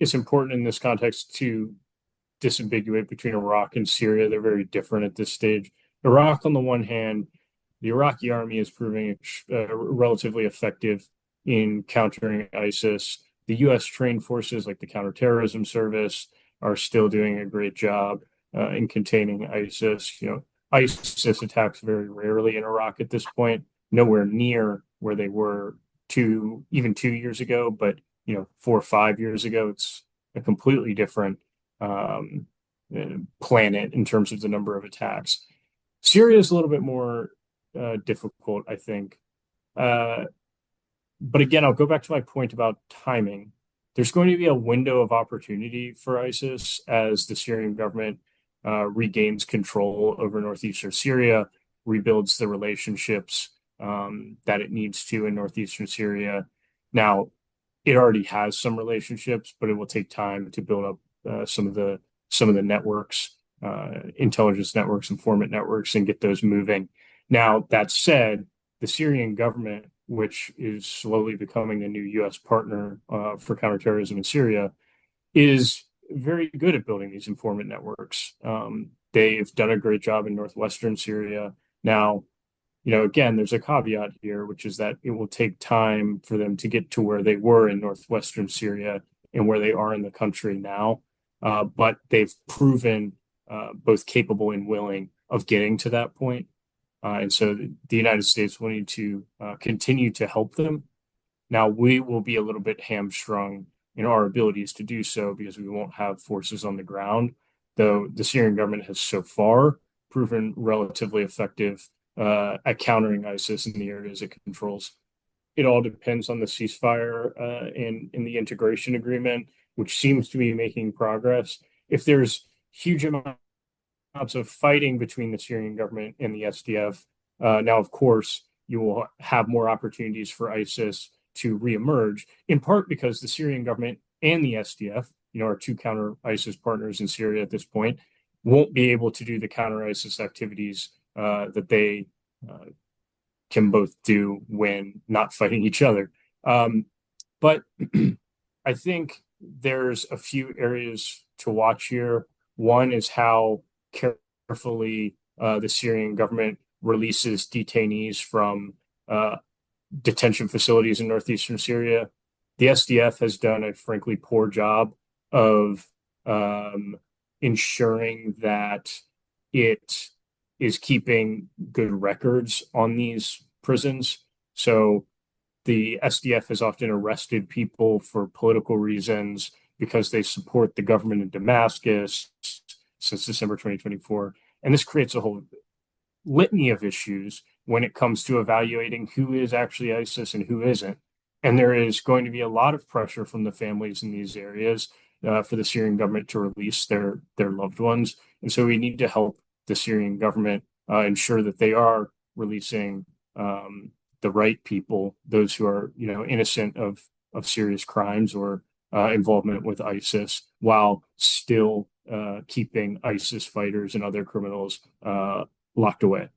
it's important in this context to disambiguate between Iraq and Syria. They're very different at this stage. Iraq, on the one hand, the Iraqi army is proving relatively effective in countering ISIS. The U.S. trained forces like the Counterterrorism Service are still doing a great job in containing ISIS. ISIS attacks very rarely in Iraq at this point, nowhere near where they were even 2 years ago, but 4 or 5 years ago, it's a completely different planet in terms of the number of attacks. Syria is a little bit more difficult, I think. But again, I'll go back to my point about timing. There's going to be a window of opportunity for ISIS as the Syrian government regains control over northeastern Syria, rebuilds the relationships that it needs to in northeastern Syria. Now, it already has some relationships, but it will take time to build up some of the networks, intelligence networks, informant networks, and get those moving. Now, that said, the Syrian government, which is slowly becoming the new U.S. partner for counterterrorism in Syria, is very good at building these informant networks. They've done a great job in northwestern Syria. Now, again, there's a caveat here, which is that it will take time for them to get to where they were in northwestern Syria and where they are in the country now. But they've proven both capable and willing of getting to that point. And so the United States will need to continue to help them. Now, we will be a little bit hamstrung in our abilities to do so because we won't have forces on the ground, though the Syrian government has so far proven relatively effective at countering ISIS in the areas it controls. It all depends on the ceasefire and the integration agreement, which seems to be making progress. If there's huge amounts of fighting between the Syrian government and the SDF, now, of course, you will have more opportunities for ISIS to reemerge, in part because the Syrian government and the SDF, our two counter-ISIS partners in Syria at this point, won't be able to do the counter-ISIS activities that they can both do when not fighting each other. But I think there's a few areas to watch here. One is how carefully the Syrian government releases detainees from detention facilities in northeastern Syria. The SDF has done a frankly poor job of ensuring that it is keeping good records on these prisons. So the SDF has often arrested people for political reasons because they support the government in Damascus since December 2024. And this creates a whole litany of issues when it comes to evaluating who is actually ISIS and who isn't. And there is going to be a lot of pressure from the families in these areas for the Syrian government to release their loved ones. And so we need to help the Syrian government ensure that they are releasing the right people, those who are innocent of serious crimes or involvement with ISIS, while still keeping ISIS fighters and other criminals locked away.